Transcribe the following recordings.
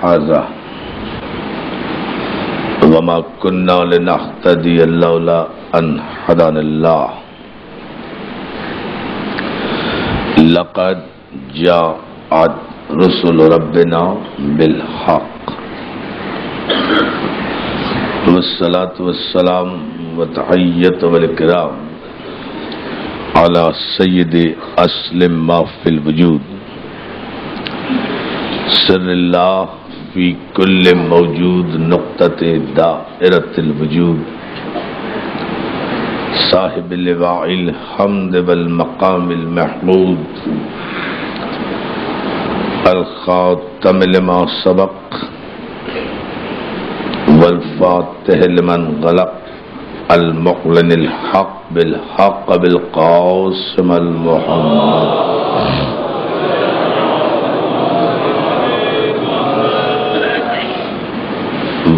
هذا وما كنا لنهتدي لولا أن هدانا الله لقد جاءت رسل ربنا بالحق والصلاة والسلام وتحية والإكرام على سید اسلم ما فی الوجود سر اللہ فی کل موجود نقطۃ دائرۃ الوجود صاحب لواء الحمد والمقام المحمود الخاتم لما سبق والفاتح لمن غلق المعلن الحق بالحق بالقاسم المحمد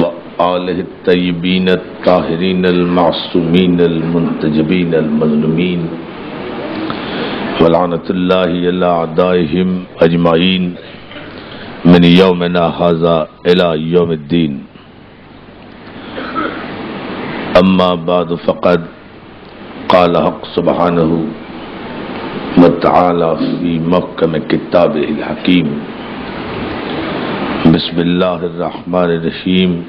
وآلہ الطیبین الطاہرین المعصومین المنتجبین المظلومین ولعنۃ اللہ علی اعدائہم اجمعین من یومنا ھذا الی یوم الدین اما بعد فقد قال حق سبحانہ وتعالی فی محکم کتابہ الحکیم بسم اللہ الرحمن الرحیم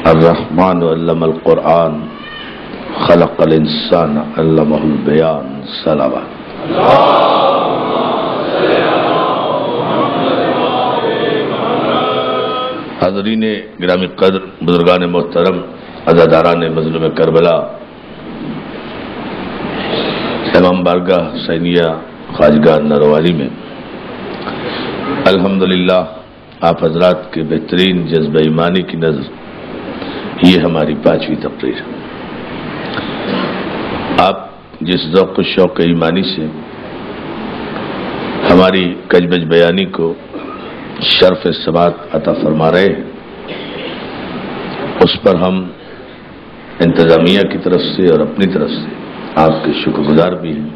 الرحمن علم القرآن خلق الانسان علمہ البیان صلوات حاضرین گرامی قدر، بزرگان محترم، عزاداران مظلوم کربلا، امام بارگاہ حسینیہ خواجگاہ نروالی میں الحمدللہ آپ حضرات کے بہترین جذبہ ایمانی کی نظر یہ ہماری 5ویں تقریر۔ آپ جس ذوق و شوق ایمانی سے ہماری کجبج بیانی کو شرف سماعت عطا فرما رہے ہیں، اس پر ہم انتظامیہ کی طرف سے اور اپنی طرف سے آپ کے شکر گزار بھی ہیں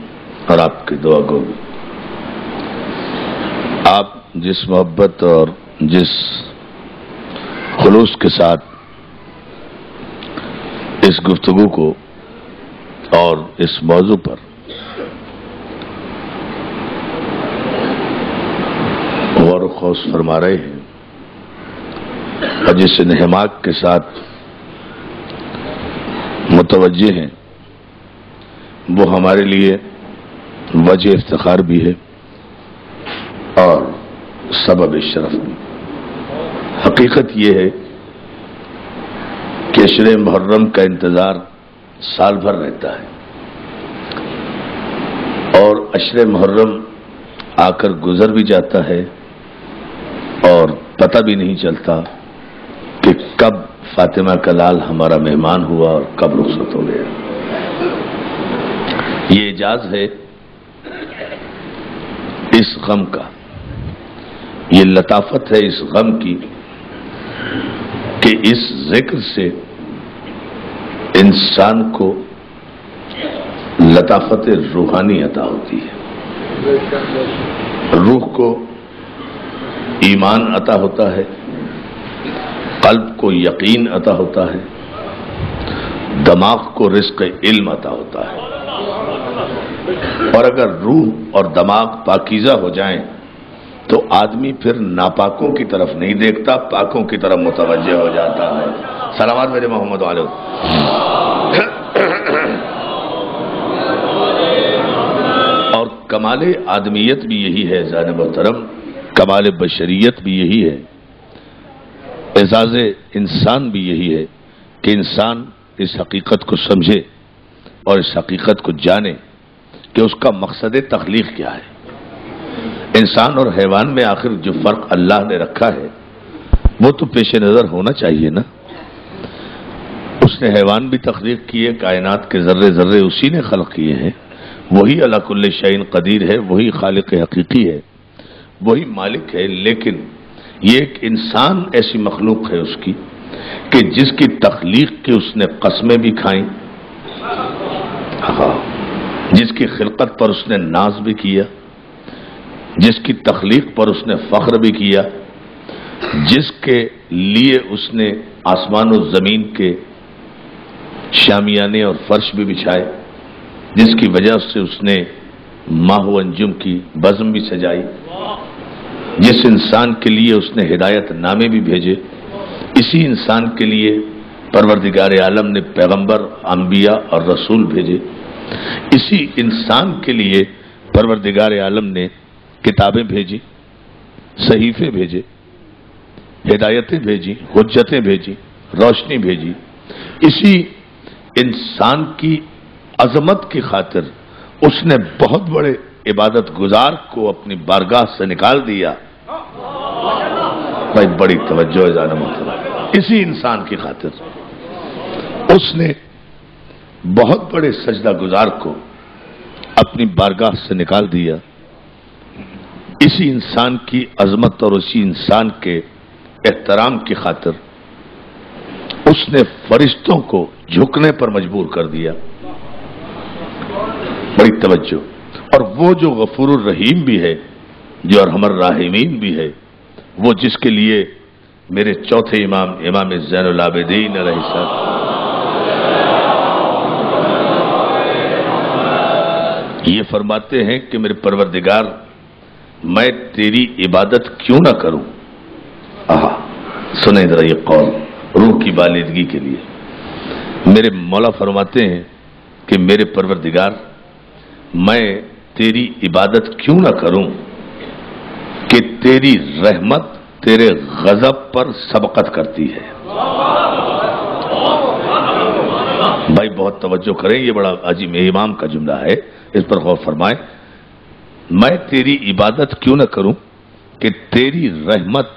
اور آپ کے دعا گو بھی۔ آپ جس محبت اور جس خلوص کے ساتھ اس گفتگو کو اور اس موضوع پر غور و خوض فرما رہے ہیں اور جس انہماک کے ساتھ متوجہ ہیں، وہ ہمارے لیے وجہ افتخار بھی ہے اور سبب شرف بھی۔ حقیقت یہ ہے کہ عشر محرم کا انتظار سال بھر رہتا ہے اور عشر محرم آ کر گزر بھی جاتا ہے اور پتہ بھی نہیں چلتا کہ کب فاطمہ کا لال ہمارا مہمان ہوا اور کب رخصت ہو گیا۔ یہ اعجاز ہے اس غم کا، یہ لطافت ہے اس غم کی کہ اس ذکر سے انسان کو لطافت روحانی عطا ہوتی ہے، روح کو ایمان عطا ہوتا ہے، قلب کو یقین عطا ہوتا ہے، دماغ کو رزق علم عطا ہوتا ہے، اور اگر روح اور دماغ پاکیزہ ہو جائیں تو آدمی پھر ناپاکوں کی طرف نہیں دیکھتا، پاکوں کی طرف متوجہ ہو جاتا ہے۔ صلوات میرے محمد علیہ۔ اور کمال آدمیت بھی یہی ہے زان محترم، کمال بشریت بھی یہی ہے، اعزاز انسان بھی یہی ہے کہ انسان اس حقیقت کو سمجھے اور اس حقیقت کو جانے کہ اس کا مقصد تخلیق کیا ہے۔ انسان اور حیوان میں آخر جو فرق اللہ نے رکھا ہے وہ تو پیش نظر ہونا چاہیے نا۔ اس نے حیوان بھی تخلیق کیے، کائنات کے ذرے ذرے اسی نے خلق کیے ہیں، وہی علی کل شیء قدیر ہے، وہی خالق حقیقی ہے، وہی مالک ہے، لیکن یہ ایک انسان ایسی مخلوق ہے اس کی کہ جس کی تخلیق کی اس نے قسمیں بھی کھائیں، جس کی خلقت پر اس نے ناز بھی کیا، جس کی تخلیق پر اس نے فخر بھی کیا، جس کے لیے اس نے آسمان و زمین کے شامیانے اور فرش بھی بچھائے، جس کی وجہ سے اس نے ماہ و انجم کی بزم بھی سجائی، جس انسان کے لیے اس نے ہدایت نامے بھی بھیجے، اسی انسان کے لیے پروردگار عالم نے پیغمبر، انبیاء اور رسول بھیجے، اسی انسان کے لیے پروردگار عالم نے کتابیں بھیجی، صحیفے بھیجے، ہدایتیں بھیجی، حجتیں بھیجی، روشنی بھیجی۔ اسی انسان کی عظمت کی خاطر اس نے بہت بڑے عبادت گزار کو اپنی بارگاہ سے نکال دیا۔ بھائی بڑی توجہ ہے ذرا محترم، اسی انسان کی خاطر اس نے بہت بڑے سجدہ گزار کو اپنی بارگاہ سے نکال دیا۔ اسی انسان کی عظمت اور اسی انسان کے احترام کی خاطر اس نے فرشتوں کو جھکنے پر مجبور کر دیا۔ بڑی توجہ۔ اور وہ جو غفور الرحیم بھی ہے، جو ارحم الراحمین بھی ہے، وہ جس کے لیے میرے چوتھے امام زین العابدین علیہ السلام یہ فرماتے ہیں کہ میرے پروردگار، میں تیری عبادت کیوں نہ کروں؟ سنیں ذرا یہ قول روح کی بالیدگی کے لیے۔ میرے مولا فرماتے ہیں کہ میرے پروردگار، میں تیری عبادت کیوں نہ کروں کہ تیری رحمت تیرے غضب پر سبقت کرتی ہے۔ بھائی بہت توجہ کریں، یہ بڑا عجیب امام کا جملہ ہے، اس پر غور فرمائیں۔ میں تیری عبادت کیوں نہ کروں کہ تیری رحمت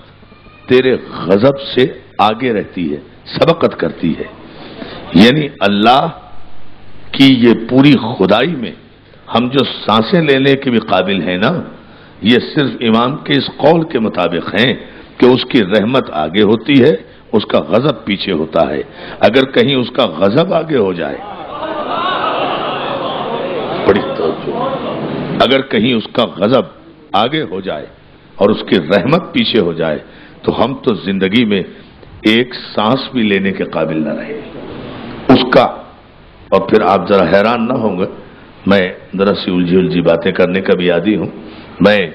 تیرے غضب سے آگے رہتی ہے، سبقت کرتی ہے۔ یعنی اللہ کی یہ پوری خدائی میں ہم جو سانسیں لینے کے بھی قابل ہیں نا، یہ صرف امام کے اس قول کے مطابق ہیں کہ اس کی رحمت آگے ہوتی ہے، اس کا غضب پیچھے ہوتا ہے۔ اگر کہیں اس کا غضب آگے ہو جائے، بڑی توجہ، اگر کہیں اس کا غضب آگے ہو جائے اور اس کی رحمت پیچھے ہو جائے تو ہم تو زندگی میں ایک سانس بھی لینے کے قابل نہ رہے اس کا۔ اور پھر آپ ذرا حیران نہ ہوں گے، میں ذرا سی الجھی باتیں کرنے کا بھی عادی ہوں، میں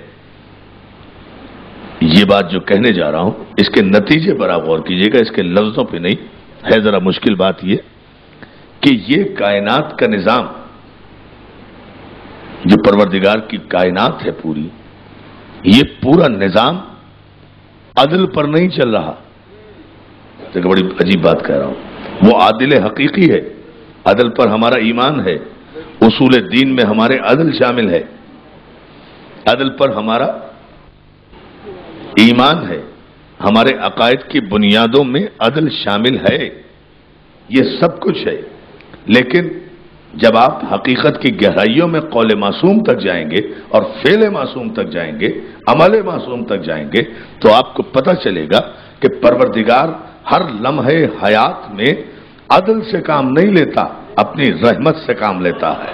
یہ بات جو کہنے جا رہا ہوں اس کے نتیجے پر آپ غور کیجئے گا، اس کے لفظوں پہ نہیں ہے۔ ذرا مشکل بات یہ کہ یہ کائنات کا نظام، جو پروردگار کی کائنات ہے پوری، یہ پورا نظام عدل پر نہیں چل رہا۔ دیکھو بڑی عجیب بات کہہ رہا ہوں، وہ عادل حقیقی ہے، عدل پر ہمارا ایمان ہے، اصول دین میں ہمارے عدل شامل ہے، عدل پر ہمارا ایمان ہے، ہمارے عقائد کی بنیادوں میں عدل شامل ہے، یہ سب کچھ ہے۔ لیکن جب آپ حقیقت کی گہرائیوں میں قول معصوم تک جائیں گے اور فعل معصوم تک جائیں گے، عمل معصوم تک جائیں گے، تو آپ کو پتہ چلے گا کہ پروردگار ہر لمحے حیات میں عدل سے کام نہیں لیتا، اپنی رحمت سے کام لیتا ہے۔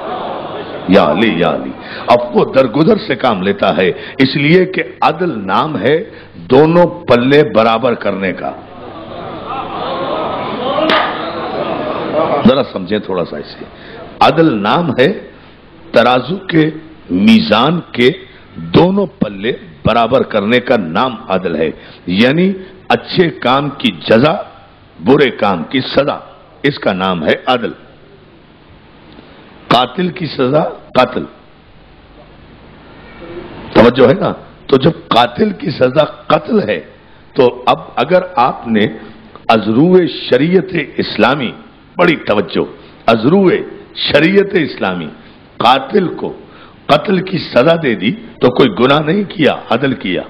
یا علی یا علی، اب وہ درگزر سے کام لیتا ہے، اس لیے کہ عدل نام ہے دونوں پلے برابر کرنے کا۔ ذرا سمجھیں تھوڑا سا اسے، عدل نام ہے ترازو کے میزان کے دونوں پلے برابر کرنے کا نام عدل ہے۔ یعنی اچھے کام کی جزا، برے کام کی سزا، اس کا نام ہے عدل۔ قاتل کی سزا قتل، توجہ ہے نا؟ تو جب قاتل کی سزا قتل ہے تو اب اگر آپ نے ازرو شریعت اسلامی، بڑی توجہ، ازرو شریعت اسلامی قاتل کو قتل کی سزا دے دی تو کوئی گناہ نہیں کیا، عدل کیا۔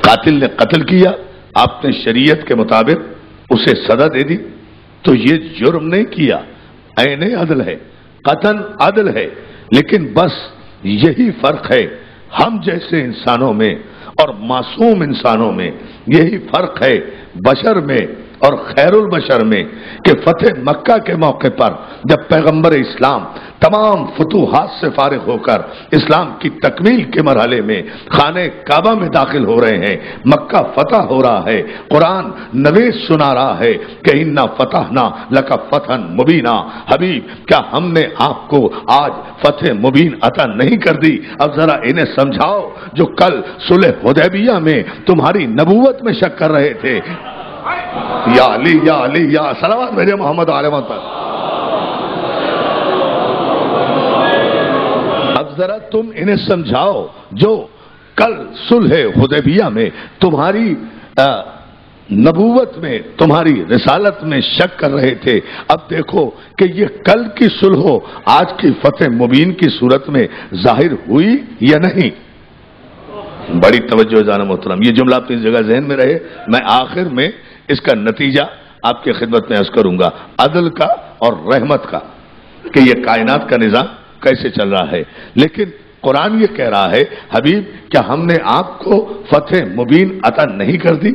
قاتل نے قتل کیا، آپ نے شریعت کے مطابق اسے سزا دے دی تو یہ جرم نہیں کیا، عین عدل ہے، قطعاً عدل ہے۔ لیکن بس یہی فرق ہے ہم جیسے انسانوں میں اور معصوم انسانوں میں، یہی فرق ہے بشر میں اور خیر البشر میں کہ فتح مکہ کے موقع پر جب پیغمبر اسلام تمام فتوحات سے فارغ ہو کر اسلام کی تکمیل کے مرحلے میں خانہ کعبہ میں داخل ہو رہے ہیں، مکہ فتح ہو رہا ہے، قرآن نویز سنا رہا ہے کہ انا فتحنا لک فتحا مبینا، حبیب کیا ہم نے آپ کو آج فتح مبین عطا نہیں کر دی؟ اب ذرا انہیں سمجھاؤ جو کل صلح حدیبیہ میں تمہاری نبوت میں شک کر رہے تھے۔ یا علی یا علی یا صلوات بھیجے محمد علیہ وسلم پر۔ اب ذرا تم انہیں سمجھاؤ جو کل صلح حدیبیہ میں تمہاری نبوت میں، تمہاری رسالت میں شک کر رہے تھے، اب دیکھو کہ یہ کل کی صلح آج کی فتح مبین کی صورت میں ظاہر ہوئی یا نہیں؟ بڑی توجہ جانا محترم، یہ جملہ اپنی جگہ ذہن میں رہے، میں آخر میں اس کا نتیجہ آپ کی خدمت میں عرض کروں گا، عدل کا اور رحمت کا، کہ یہ کائنات کا نظام کیسے چل رہا ہے۔ لیکن قرآن یہ کہہ رہا ہے حبیب کیا ہم نے آپ کو فتح مبین عطا نہیں کر دی؟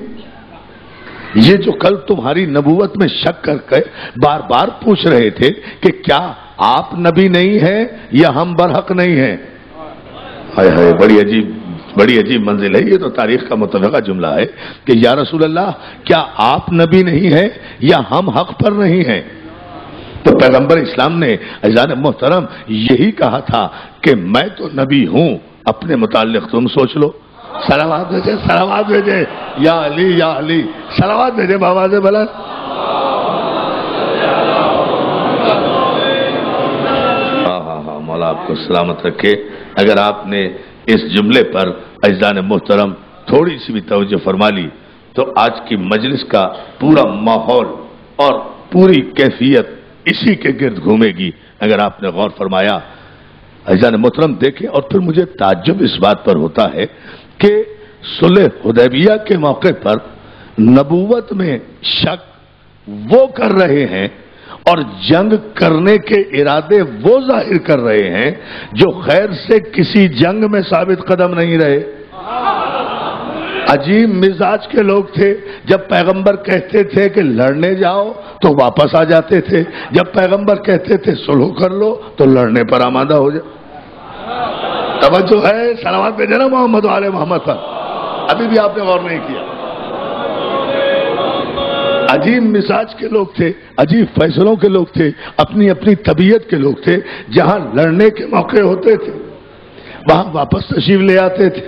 یہ جو کل تمہاری نبوت میں شک کر کے بار بار پوچھ رہے تھے کہ کیا آپ نبی نہیں ہیں یا ہم برحق نہیں ہیں، ہائے ہائے بڑی عجیب منزل ہے۔ یہ تو تاریخ کا متفقہ جملہ ہے کہ یا رسول اللہ کیا آپ نبی نہیں ہیں یا ہم حق پر نہیں ہیں؟ تو پیغمبر اسلام نے عزیزان محترم یہی کہا تھا کہ میں تو نبی ہوں، اپنے متعلق تم سوچ لو۔ صلوات بھیجے یا علی صلوات بھیجے بابا سے بلند۔ ہاں مولا آپ کو سلامت رکھے۔ اگر آپ نے اس جملے پر عزیزان محترم تھوڑی سی بھی توجہ فرما لی تو آج کی مجلس کا پورا ماحول اور پوری کیفیت اسی کے گرد گھومے گی۔ اگر آپ نے غور فرمایا عزیزان محترم دیکھیں، اور پھر مجھے تعجب اس بات پر ہوتا ہے کہ صلح حدیبیہ کے موقع پر نبوت میں شک وہ کر رہے ہیں اور جنگ کرنے کے ارادے وہ ظاہر کر رہے ہیں جو خیر سے کسی جنگ میں ثابت قدم نہیں رہے۔ عجیب مزاج کے لوگ تھے، جب پیغمبر کہتے تھے کہ لڑنے جاؤ تو واپس آ جاتے تھے، جب پیغمبر کہتے تھے صلح کر لو تو لڑنے پر آمادہ ہو جائے۔ توجہ ہے، صلوات بھیجے نا محمد علیہ محمد پر، ابھی بھی آپ نے غور نہیں کیا۔ عجیب مزاج کے لوگ تھے، عجیب فیصلوں کے لوگ تھے، اپنی اپنی طبیعت کے لوگ تھے، جہاں لڑنے کے موقع ہوتے تھے وہاں واپس تشریف لے آتے تھے،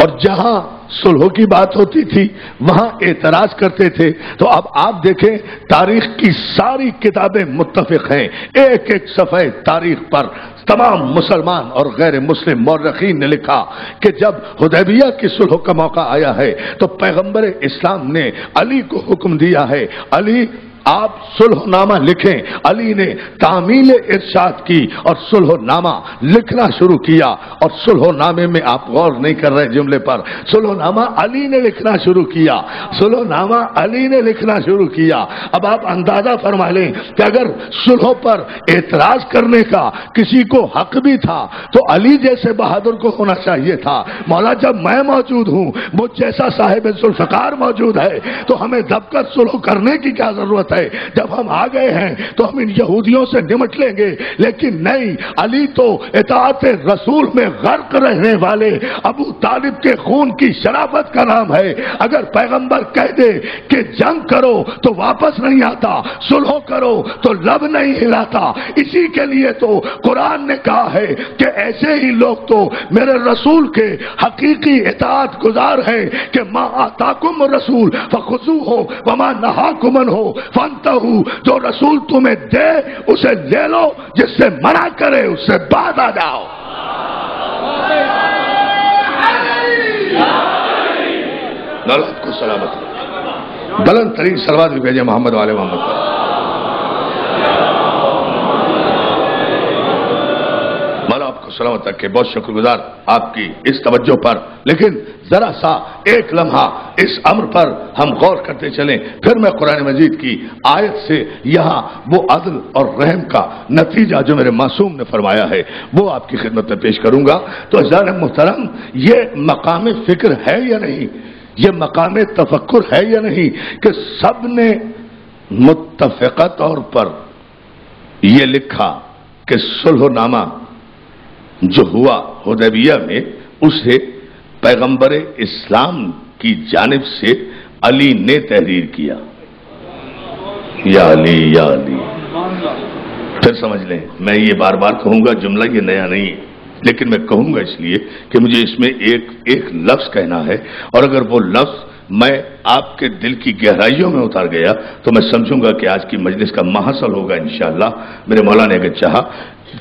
اور جہاں صلح کی بات ہوتی تھی وہاں اعتراض کرتے تھے۔ تو اب آپ دیکھیں تاریخ کی ساری کتابیں متفق ہیں، ایک ایک صفحے تاریخ پر تمام مسلمان اور غیر مسلم مورخین نے لکھا کہ جب حدیبیہ کی صلح کا موقع آیا ہے تو پیغمبر اسلام نے علی کو حکم دیا ہے علی آپ صلح نامہ لکھیں۔ علی نے تعمیل ارشاد کی اور صلح نامہ لکھنا شروع کیا، اور صلح نامے میں آپ غور نہیں کر رہے جملے پر، صلح نامہ علی نے لکھنا شروع کیا، صلح نامہ علی نے لکھنا شروع کیا۔ اب آپ اندازہ فرما لیں کہ اگر صلح پر اعتراض کرنے کا کسی کو حق بھی تھا تو علی جیسے بہادر کو ہونا چاہیے تھا۔ مولا جب میں موجود ہوں، مجھ جیسا صاحب ذوالفقار موجود ہے تو ہمیں دب کر صلح کرنے کی کیا ضرورت ہے؟ جب ہم آ گئے ہیں تو ہم ان یہودیوں سے نمٹ لیں گے، لیکن نہیں، علی تو اطاعت رسول میں غرق رہنے والے ابو طالب کے خون کی شرافت کا نام ہے۔ اگر پیغمبر کہہ دے کہ جنگ کرو تو واپس نہیں آتا، صلح کرو تو لب نہیں ہلاتا۔ اسی کے لیے تو قرآن نے کہا ہے کہ ایسے ہی لوگ تو میرے رسول کے حقیقی اطاعت گزار ہیں کہ ما آتاکم الرسول فخذوہ وما نہاکم عنہ فانتہوا، جو رسول تمہیں دے اسے لے لو، جس سے منع کرے اس سے بعد آ جاؤ۔ اللہ کو سلامت رکھے، بلند ترین صلوات بھی بھیجے محمد والے محمد پر۔ سلامت رکھے، بہت شکر گزار آپ کی اس توجہ پر، لیکن ذرا سا ایک لمحہ اس امر پر ہم غور کرتے چلیں، پھر میں قرآن مجید کی آیت سے یہاں وہ عدل اور رحم کا نتیجہ جو میرے معصوم نے فرمایا ہے وہ آپ کی خدمت میں پیش کروں گا۔ تو عزیزان محترم، یہ مقام فکر ہے یا نہیں یہ مقام تفکر ہے یا نہیں کہ سب نے متفقہ طور پر یہ لکھا کہ صلح نامہ جو ہوا حدیبیہ میں اسے پیغمبر اسلام کی جانب سے علی نے تحریر کیا. یا علی یا علی. پھر سمجھ لیں، میں یہ بار بار کہوں گا، جملہ یہ نیا نہیں ہے، لیکن میں کہوں گا اس لیے کہ مجھے اس میں ایک لفظ کہنا ہے، اور اگر وہ لفظ میں آپ کے دل کی گہرائیوں میں اتار گیا تو میں سمجھوں گا کہ آج کی مجلس کا محصل ہوگا انشاءاللہ میرے مولا نے اگر چاہا.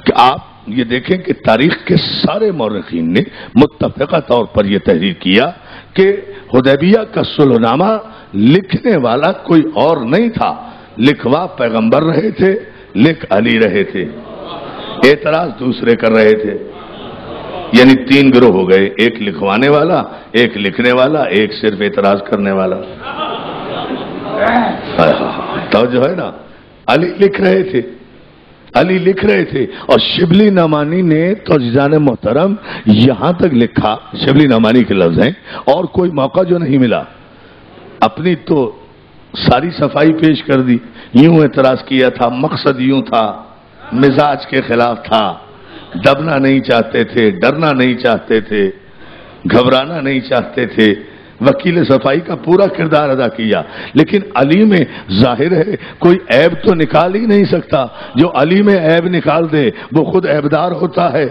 کہ آپ یہ دیکھیں کہ تاریخ کے سارے مورخین نے متفقہ طور پر یہ تحریر کیا کہ حدیبیہ کا صلح نامہ لکھنے والا کوئی اور نہیں تھا، لکھوا پیغمبر رہے تھے، لکھ علی رہے تھے، اعتراض دوسرے کر رہے تھے. یعنی 3 گروہ ہو گئے، ایک لکھوانے والا، ایک لکھنے والا، ایک صرف اعتراض کرنے والا. تو جو ہے نا، علی لکھ رہے تھے، علی لکھ رہے تھے. اور شبلی نعمانی نے تو جان محترم یہاں تک لکھا، شبلی نعمانی کے لفظ ہیں، اور کوئی موقع جو نہیں ملا اپنی تو ساری صفائی پیش کر دی. یوں اعتراض کیا تھا، مقصد یوں تھا، مزاج کے خلاف تھا، دبنا نہیں چاہتے تھے، ڈرنا نہیں چاہتے تھے، گھبرانا نہیں چاہتے تھے، وکیل صفائی کا پورا کردار ادا کیا. لیکن علی میں ظاہر ہے کوئی عیب تو نکال ہی نہیں سکتا. جو علی میں عیب نکال دے وہ خود عیبدار ہوتا ہے.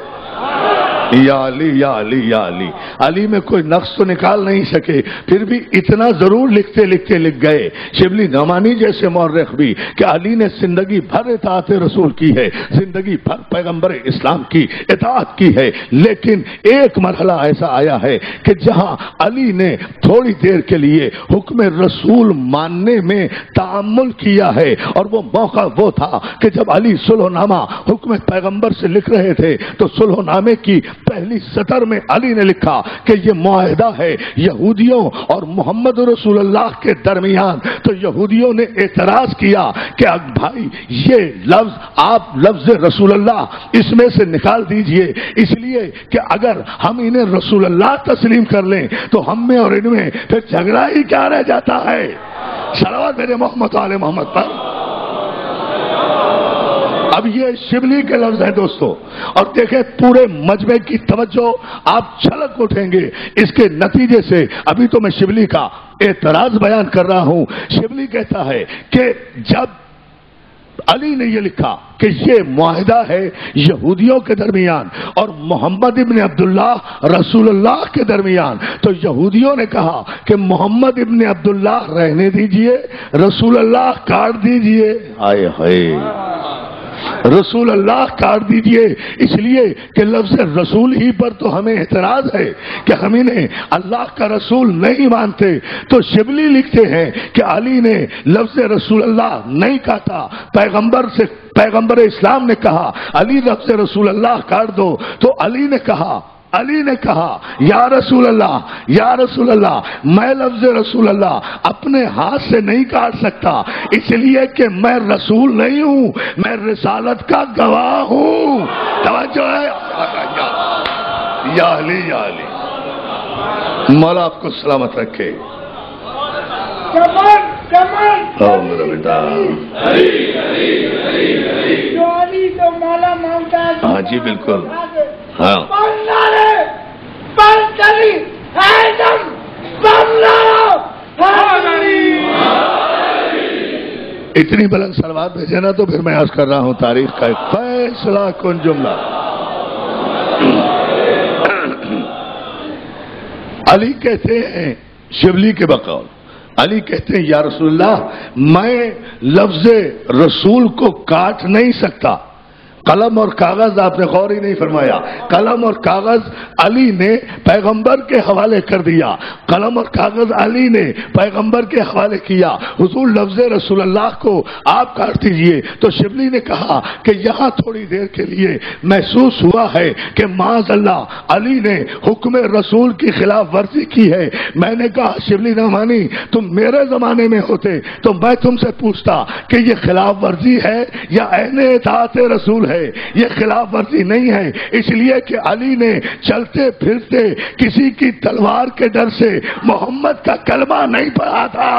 یا علی یا علی یا علی. علی میں کوئی نقص تو نکال نہیں سکے، پھر بھی اتنا ضرور لکھتے لکھتے لکھ گئے شبلی نعمانی جیسے مورخ بھی کہ علی نے زندگی بھر اطاعت رسول کی ہے، زندگی بھر پیغمبر اسلام کی اطاعت کی ہے. لیکن ایک مرحلہ ایسا آیا ہے کہ جہاں علی نے تھوڑی دیر کے لیے حکم رسول ماننے میں تعامل کیا ہے، اور وہ موقع وہ تھا کہ جب علی صلح نامہ حکم پیغمبر سے لکھ رہے تھے تو صلح نامے کی پہلی سطر میں علی نے لکھا کہ یہ معاہدہ ہے یہودیوں اور محمد رسول اللہ کے درمیان. تو یہودیوں نے اعتراض کیا کہ بھائی یہ لفظ آپ لفظ رسول اللہ اس میں سے نکال دیجئے، اس لیے کہ اگر ہم انہیں رسول اللہ تسلیم کر لیں تو ہم میں اور ان میں پھر جھگڑا ہی کیا رہ جاتا ہے. صلوات میرے محمد آل محمد پر. اب یہ شبلی کے لفظ ہیں دوستو، اور دیکھیں پورے مجمع کی توجہ آپ چھلک اٹھیں گے اس کے نتیجے سے. ابھی تو میں شبلی کا اعتراض بیان کر رہا ہوں. شبلی کہتا ہے کہ جب علی نے یہ لکھا کہ یہ معاہدہ ہے یہودیوں کے درمیان اور محمد ابن عبداللہ رسول اللہ کے درمیان، تو یہودیوں نے کہا کہ محمد ابن عبداللہ رہنے دیجئے، رسول اللہ کاٹ دیجئے. آئے ہائے، رسول اللہ کاٹ دیجئے، اس لیے کہ لفظ رسول ہی پر تو ہمیں اعتراض ہے کہ ہم انہیں اللہ کا رسول نہیں مانتے. تو شبلی لکھتے ہیں کہ علی نے لفظ رسول اللہ نہیں کاٹا، پیغمبر اسلام نے کہا علی لفظ رسول اللہ کاٹ دو. تو علی نے کہا یا رسول اللہ میں لفظ رسول اللہ اپنے ہاتھ سے نہیں کاٹ سکتا، اس لیے کہ میں رسول نہیں ہوں، میں رسالت کا گواہ ہوں. توجہ ہے یا علی یا علی. مولا آپ کو سلامت رکھے. میرا بیٹا ہاں جی بالکل. ہاں اتنی بلند صلوات بھیجے نا تو پھر میں عرض کر رہا ہوں تاریخ کا ایک فیصلہ کن جملہ. علی کہتے ہیں شبلی کے بقول، علی کہتے ہیں یا رسول اللہ میں لفظ رسول کو کاٹ نہیں سکتا. قلم اور کاغذ آپ نے غور ہی نہیں فرمایا، قلم اور کاغذ علی نے پیغمبر کے حوالے کر دیا، قلم اور کاغذ علی نے پیغمبر کے حوالے کیا. حضور لفظ رسول اللہ کو آپ کاٹ دیجئے. تو شبلی نے کہا کہ یہاں تھوڑی دیر کے لیے محسوس ہوا ہے کہ معاذ اللہ علی نے حکم رسول کی خلاف ورزی کی ہے. میں نے کہا شبلی نعمانی تم میرے زمانے میں ہوتے تو میں تم سے پوچھتا کہ یہ خلاف ورزی ہے یا عین اطاعت رسول ہے. ہے، یہ خلاف ورزی نہیں ہے، اس لیے کہ علی نے چلتے پھرتے کسی کی تلوار کے ڈر سے محمد کا کلمہ نہیں پڑھا تھا۔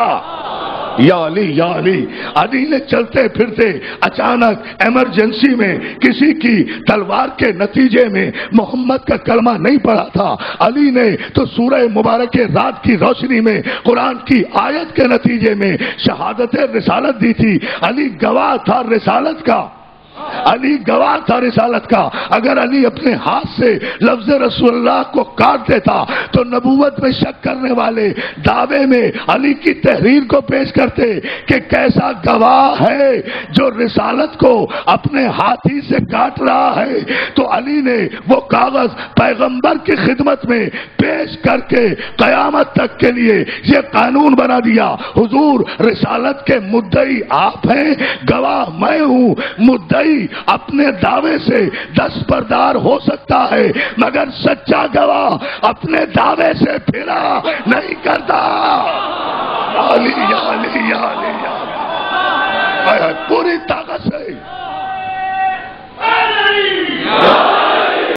یا علی یا علی، علی نے چلتے پھرتے اچانک ایمرجنسی میں کسی کی تلوار کے نتیجے میں محمد کا کلمہ نہیں پڑھا تھا، علی نے تو سورہ مبارک رات کی روشنی میں قرآن کی آیت کے نتیجے میں شہادت رسالت دی تھی۔ علی گواہ تھا رسالت کا، علی گواہ تھا رسالت کا۔ اگر علی اپنے ہاتھ سے لفظ رسول اللہ کو کاٹ دیتا تو نبوت میں شک کرنے والے دعوے میں علی کی تحریر کو پیش کرتے کہ کیسا گواہ ہے جو رسالت کو اپنے ہاتھی سے کاٹ رہا ہے۔ تو علی نے وہ کاغذ پیغمبر کی خدمت میں پیش کر کے قیامت تک کے لیے یہ قانون بنا دیا، حضور رسالت کے مدعی آپ ہیں، گواہ میں ہوں، مدعی اپنے دعوے سے دستبردار ہو سکتا ہے مگر سچا گواہ اپنے دعوے سے پھرا نہیں کرتا۔ علی یا علی یا علی یا علی، پوری طاقت سے